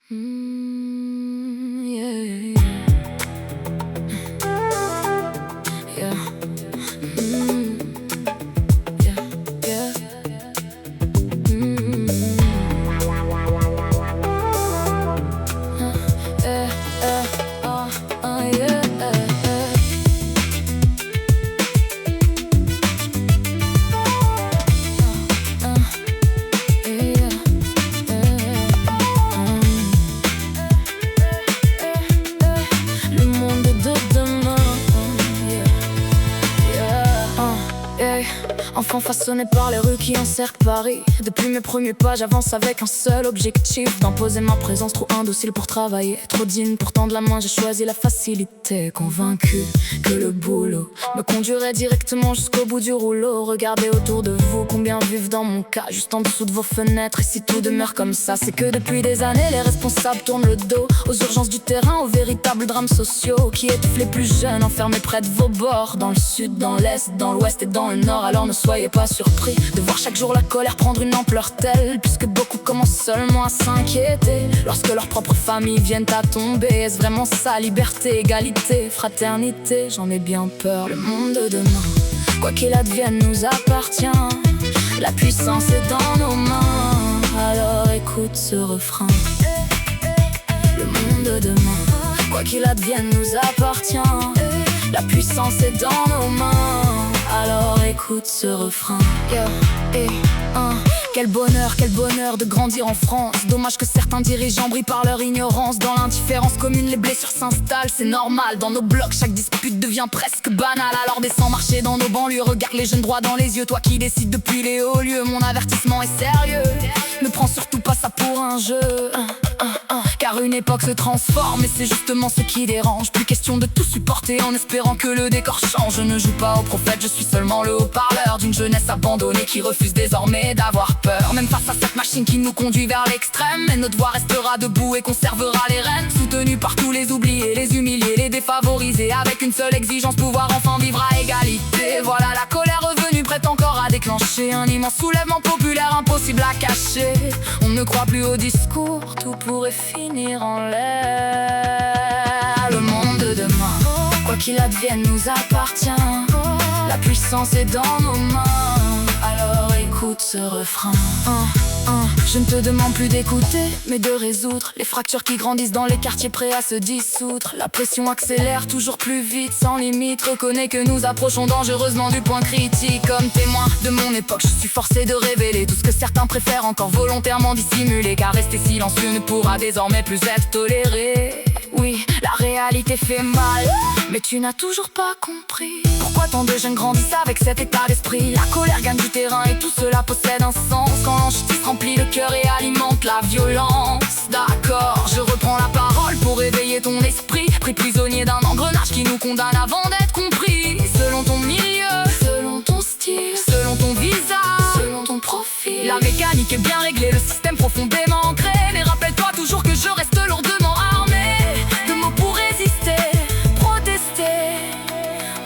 Yeah, yeah. Yeah, yeah. Yeah. Le monde de demain. Enfant façonné par les rues qui encerclent Paris. Depuis mes premiers pas, j'avance avec un seul objectif: d'imposer ma présence, trop indocile pour travailler, trop digne pour tendre la main. J'ai choisi la facilité, convaincu que le boulot me conduirait directement jusqu'au bout du rouleau. Regardez autour de vous, combien vivent dans mon cas juste en dessous de vos fenêtres. Et si tout demeure comme ça, c'est que depuis des années les responsables tournent le dos aux urgences du terrain, aux véritables drames sociaux qui étouffent les plus jeunes, enfermés près de vos bords. Dans le sud, dans l'est, dans l'ouest et dans le nord. Alors ne soyez pas surpris de voir chaque jour la colère prendre une ampleur telle, puisque beaucoup commencent seulement à s'inquiéter lorsque leurs propres familles viennent à tomber. Est-ce vraiment ça, liberté, égalité, fraternité? J'en ai bien peur. Le monde de demain, quoi qu'il advienne, nous appartient. La puissance est dans nos mains, alors écoute ce refrain. Le monde de demain, quoi qu'il advienne, nous appartient. La puissance est dans nos mains, alors écoute ce refrain. Quel bonheur de grandir en France. Dommage que certains dirigeants brillent par leur ignorance. Dans l'indifférence commune, les blessures s'installent, c'est normal. Dans nos blocs, chaque dispute devient presque banale. Alors descends marcher dans nos banlieues, regarde les jeunes droit dans les yeux. Toi qui décides depuis les hauts lieux, mon avertissement est sérieux. Ne prends surtout pas ça pour un jeu. Car une époque se transforme et c'est justement ce qui dérange. Plus question de tout supporter en espérant que le décor change. Je ne joue pas au prophète, je suis seulement le haut-parleur d'une jeunesse abandonnée qui refuse désormais d'avoir peur. Même face à cette machine qui nous conduit vers l'extrême, mais notre voix restera debout et conservera les rênes. Soutenus par tous les oubliés, les humiliés, les défavorisés, avec une seule exigence, pouvoir enfin vivre à égalité. Voilà la colère revenue, prête encore à déclencher un immense soulèvement populaire impossible à cacher. On ne croit plus au discours, tout pourrait finir en l'air. Le monde de demain, quoi qu'il advienne, nous appartient. La puissance est dans nos mains, alors écoute ce refrain. Je ne te demande plus d'écouter, mais de résoudre les fractures qui grandissent dans les quartiers prêts à se dissoudre. La pression accélère toujours plus vite, sans limite. Reconnais que nous approchons dangereusement du point critique. Comme témoin de mon époque, je suis forcé de révéler tout ce que certains préfèrent encore volontairement dissimuler. Car rester silencieux ne pourra désormais plus être toléré. Oui, la réalité fait mal, mais tu n'as toujours pas compris pourquoi tant de jeunes grandissent avec cet état d'esprit. La colère gagne du terrain et tout cela possède un sens. Quand l'injustice remplit le cœur et alimente la violence. D'accord, je reprends la parole pour éveiller ton esprit, pris prisonnier d'un engrenage qui nous condamne avant d'être compris. Selon ton milieu, selon ton style, selon ton visage, selon ton profil, la mécanique est bien réglée, le système profondément ancré. Mais rappelle-toi toujours que je reste lourdement armé de mots pour résister, protester,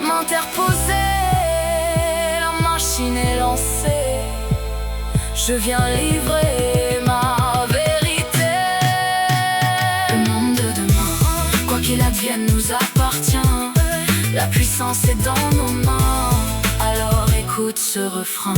m'interposer. La machine est lancée, je viens livrer ma vérité. Le monde de demain, quoi qu'il advienne, nous appartient. La puissance est dans nos mains, alors écoute ce refrain.